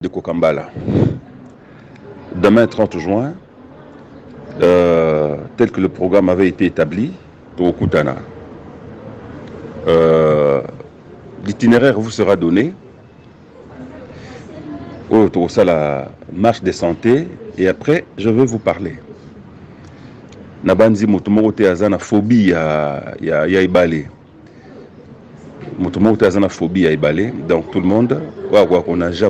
de Kokambala. Demain 30 juin, tel que le programme avait été établi, Tokutana. L'itinéraire vous sera donné. Autour ça la marche des santé et après je vais vous parler. Nabanzi mutumo te azana phobie ya ibale. Mutumo te azana phobie ya ibale. Donc tout le monde on nager,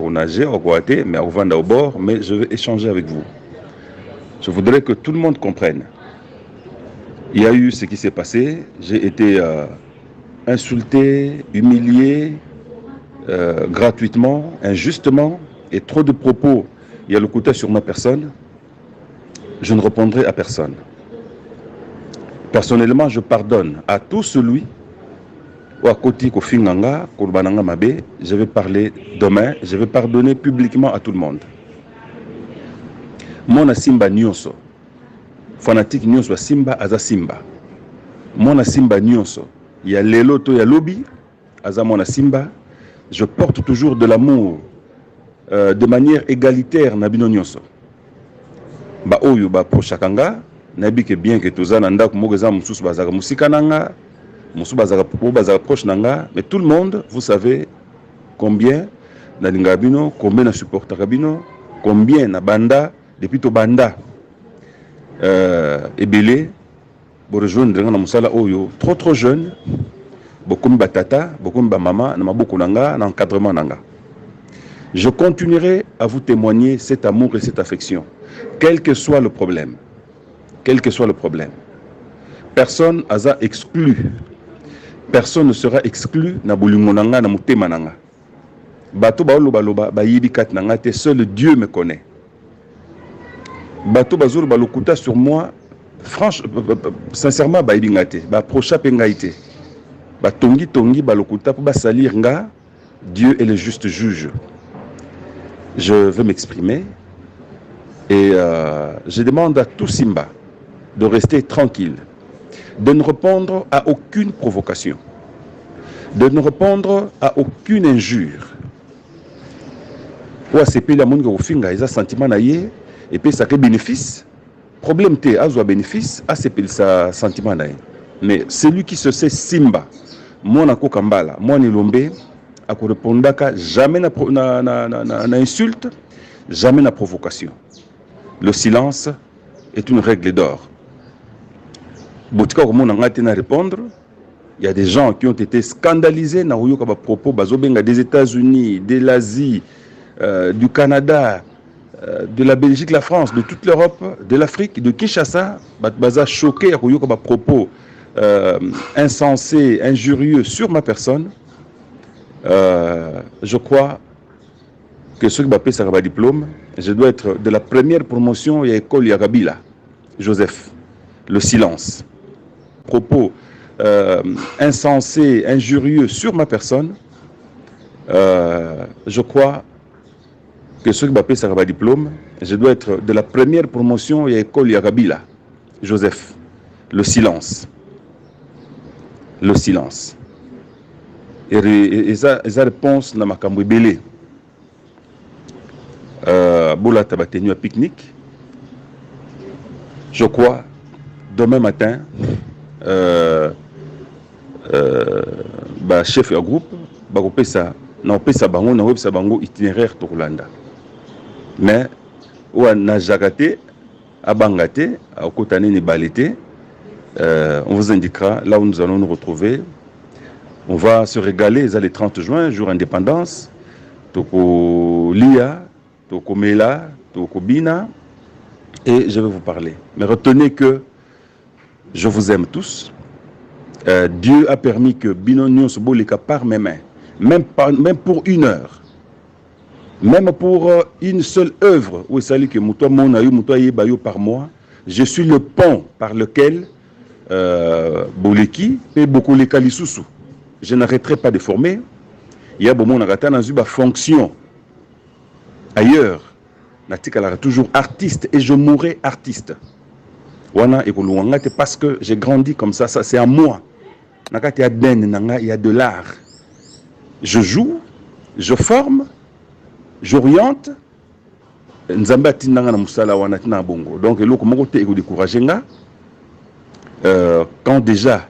mais on va au bord, mais je vais échanger avec vous. Je voudrais que tout le monde comprenne. Il y a eu ce qui s'est passé, j'ai été insulté, humilié gratuitement, injustement. Et trop de propos, il y a le côté sur ma personne, je ne répondrai à personne. Personnellement, je pardonne à tout celui ou à côté Kofinganga, Kurbananga Mabe, je vais parler demain, je vais pardonner publiquement à tout le monde. Mona Simba Nyonso, fanatique Nyonso, Simba Aza Simba. Mona Simba Nyonso, il y a Leloto, il y a Lobby, Aza Mona Simba, je porte toujours de l'amour. De manière égalitaire nabino nyonso ba oyo ba prochakanga nabi ke bien que tozana ndako mogeza mususu bazaka musika nanga mususu bazaka proche nanga, mais tout le monde vous savez combien na lingabino, combien na supporter kabino, combien na banda depuis to banda ebele bo rejoindre na musala oyo trop jeune, beaucoup ba tata, beaucoup ba mama na maboko nanga na encadrement nanga. Je continuerai à vous témoigner cet amour et cette affection, quel que soit le problème. Quel que soit le problème. Personne n'a exclu. Personne ne sera exclu na bolingonanga na mutema nanga. Bato ba loba ba yibikat nanga te, seul Dieu me connaît. Bato bazur ba lokuta sur moi, sincèrement ba yibingate, ba procha pengaite. Ba tongi ba lokuta pour ba salir nga, Dieu est le juste juge. Je veux m'exprimer et je demande à tout Simba de rester tranquille, de ne répondre à aucune provocation, de ne répondre à aucune injure. Ou à ces pays, la monde qui a un sentiment naïe et puis ça fait bénéfice. Problème T, à bénéfice, à ces pays, ça sentiment naïe. Mais celui qui se sait Simba, moi na Kokambala, moi ni Lombe, à répondre jamais na insulte, jamais na provocation. Le silence est une règle d'or. Botika comment on répondre, il y a des gens qui ont été scandalisés na propos bazobenga des États-Unis, de l'Asie, du Canada, de la Belgique, la France, de toute l'Europe, de l'Afrique, de Kinshasa, baza choqué à propos insensés, injurieux sur ma personne. Je crois que ceux qui m'appellent Saraba diplôme, je dois être de la première promotion à l'école Yagabila. Joseph, le silence. Propos insensés, injurieux sur ma personne. Je crois que ceux qui m'appellent Saraba diplôme, je dois être de la première promotion à l'école Yagabila. Joseph, le silence. Le silence. Et sa réponse na makambo ebele bola tabatenu à pique-nique. Je crois demain matin chef de groupe bakopesa na opesa bango na websa bango itinéraire Tokolanda, mais ou na jakate abangate akotane ni balete. On vous indiquera là où nous allons nous retrouver. On va se régaler les 30 juin, jour indépendance. Toko Lia, Toko Mela, Toko Bina. Et je vais vous parler. Mais retenez que je vous aime tous. Dieu a permis que Binonion se boleka par mes mains. Même pour une heure. Même pour une seule œuvre. Où il que Moutoua Monayu, Moutoua Yebayo par mois. Je suis le pont par lequel Boleki et beaucoup les Kalisusu. Je n'arrêterai pas de former. Il y a beaucoup de fonction ailleurs. Je toujours artiste et je mourrai artiste. Parce que j'ai grandi comme ça c'est à moi. Il y a de l'art. Je joue, je forme, j'oriente nzambe atindanga na musala wana tina bongo. Donc eloko moko te eko décourager nga quand déjà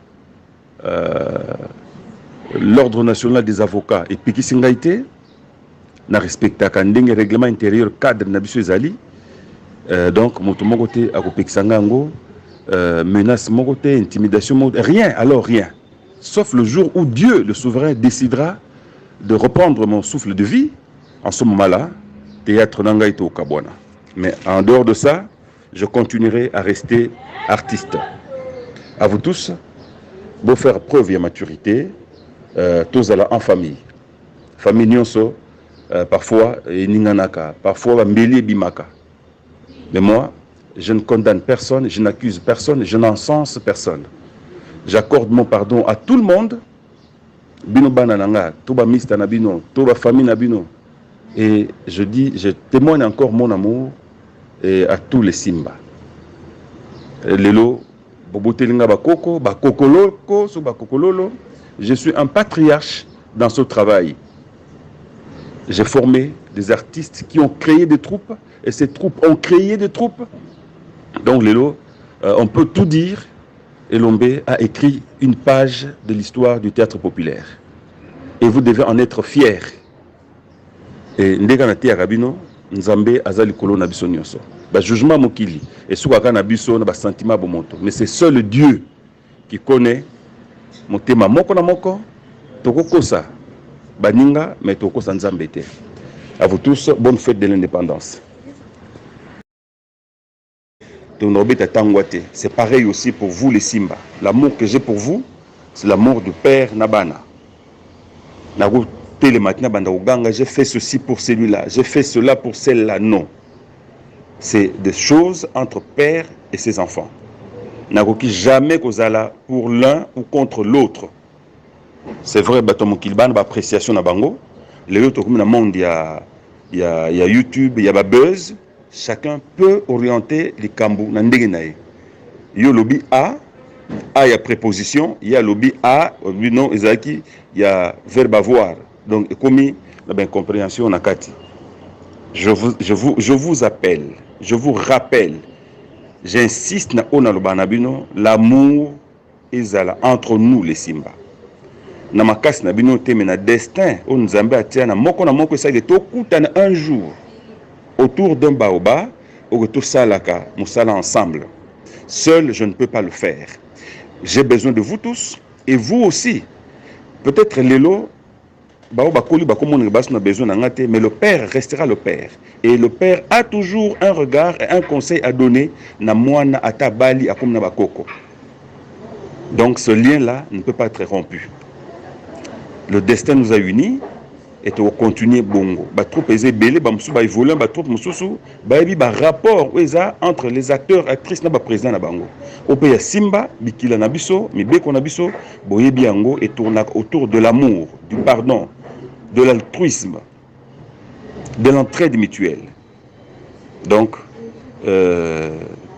l'ordre national des avocats et pikisi ngai te na respectaka ndenge règlement intérieur cadre na biso ezali donc moto moko te akopekisa nga yango menace moko te intimidation moko rien, alors rien, sauf le jour où Dieu le souverain décidera de reprendre mon souffle de vie. En ce moment-là, théâtre nanga ito kabwana. Mais en dehors de ça, je continuerai à rester artiste. À vous tous, beau faire preuve de maturité, tous à la en famille. Famille nyonso, parfois ninganaka, parfois mbeli bimaka. Mais moi, je ne condamne personne, je n'accuse personne, je n'encense personne. J'accorde mon pardon à tout le monde. Bino banananga, toba mista nabino, toba famille nabino. Et je dis, je témoigne encore mon amour à tous les Simba. Lelo, bobotelinga bakoko, bakokoloko, so bakokololo. Je suis un patriarche dans ce travail. J'ai formé des artistes qui ont créé des troupes, et ces troupes ont créé des troupes. Donc Lelo, on peut tout dire, et Lombe a écrit une page de l'histoire du théâtre populaire. Et vous devez en être fiers. Et ndeka na tia rabino nzambe azali kolo na biso nyonso ba jugement mokili et soukaka na biso na ba sentiment bomoto, mais c'est seul Dieu qui connaît motema moko na moko tokokosa baninga mais tokosa nzambe te. À vous tous, bonne fête de l'indépendance. C'est pareil aussi pour vous les Simba. L'amour que j'ai pour vous, c'est l'amour du père Nabana. J'ai fait ceci pour celui-là, j'ai fait cela pour celle-là. Non. C'est des choses entre père et ses enfants. Nagoki jamais kozala pour l'un ou contre l'autre. C'est vrai, batomo kilban, appréciation na bango. Les autres comme dans le monde, il y a YouTube, il y a buzz. Chacun peut orienter les kambou na ndenge na ye. Yo lobby A, il y a préposition, il y a lobby A, non, il y a verbe avoir. Donc, comme la compréhension na kati. Je vous appelle, je vous rappelle, j'insiste na onalobanabino, l'amour ezala entre nous les Simba. Na makasi na bino te na destin, on nous a atia na moko ça to kutana un jour autour d'un baoba, au retour salaka, moussala ensemble. Seul, je ne peux pas le faire. J'ai besoin de vous tous et vous aussi. Peut-être Lélo, mais le père restera le père. Et le père a toujours un regard et un conseil à donner. Donc ce lien-là ne peut pas être rompu. Le destin nous a unis et on continue bongo. Rapport entre les acteurs et actrices na président na bango. Opeya Simba, bikila na biso, mibeko na biso, boye biango et tourne autour de l'amour, du pardon, de l'altruisme, de l'entraide mutuelle. Donc,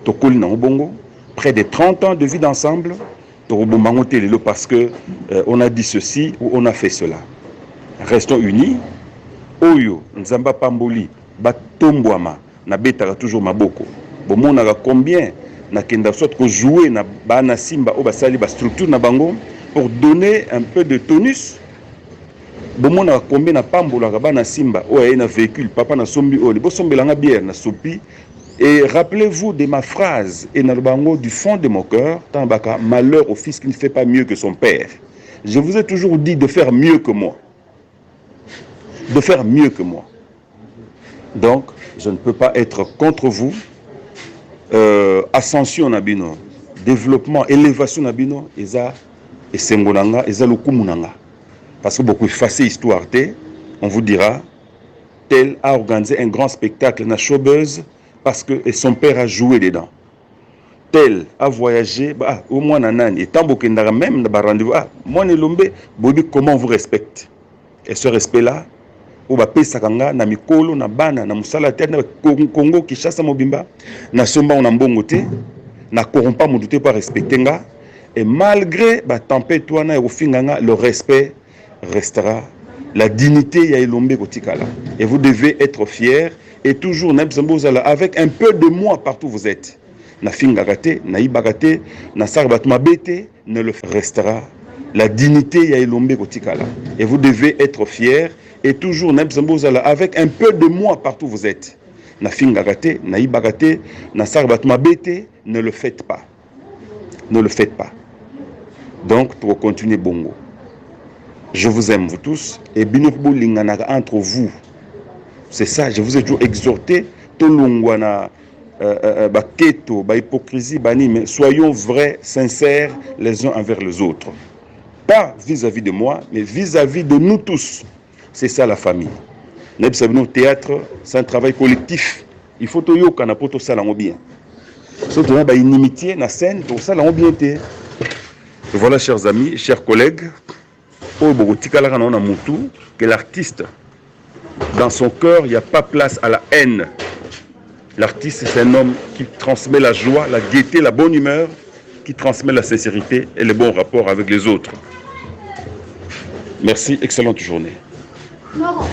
tokoli na bongo, près de 30 ans de vie d'ensemble, parce que on a dit ceci ou on a fait cela. Restons unis. Oyo nzamba pamboli batombwama na betaka toujours maboko. Bomonaka combien na kenda soit ko jouer na bana Simba o basali ba structure na bango pour donner un peu de tonus. Bomonaka combien na pambolaka bana Simba o ya na véhicule papa na sombi o bo sombelanga bière na sopi. Et rappelez-vous de ma phrase et na bango du fond de mon cœur, tambaka malheur au fils qui ne fait pas mieux que son père. Je vous ai toujours dit de faire mieux que moi. De faire mieux que moi. Donc, je ne peux pas être contre vous. Ascension nabino, développement, élévation nabino, eza esengonanga, eza lokumunanga. Parce que beaucoup effacé histoire, on vous dira, tel a organisé un grand spectacle na showbuzz parce que son père a joué dedans. Tel a voyagé, au moins nanani, et tant bokendara même na rendez-vous, moi Nelombe, bobi comment on vous respecte. Et ce respect-là, ou pesakanga na mikolo na bana na musala tête na Congo Kinshasa mobimba na somba on mbongo te na corrompa mutu te pas respecter nga et malgré ba tempête wana e ofinganga le respect restera La dignité ya elombe kotikala. Et vous devez être fiers et toujours avec un peu de moi partout où vous êtes. Na fingagate, na ibagate, na sarbatmabete ne le restera. La dignité ya elombe kotikala. Et vous devez être fiers et toujours avec un peu de moi partout où vous êtes. Na fingagate, na ibagate, na sarbatmabete ne le faites pas. Ne le faites pas. Donc, pour continuer bongo. Je vous aime, vous tous. Et binokbo linganaga entre vous. C'est ça, je vous ai toujours exhorté. Tolongwana, baketo, ba hypocrisie, bani, mais soyons vrais, sincères les uns envers les autres. Pas vis-à-vis de moi, mais vis-à-vis de nous tous. C'est ça la famille. Nebsabino théâtre, c'est un travail collectif. Il faut que kana poto ça l'en bien. Surtout ba inimitié na scène, tout ça l'en bien té. Voilà, chers amis, chers collègues. Que l'artiste, dans son cœur, il n'y a pas place à la haine. L'artiste, c'est un homme qui transmet la joie, la gaieté, la bonne humeur, qui transmet la sincérité et le bon rapport avec les autres. Merci, excellente journée. Laurent.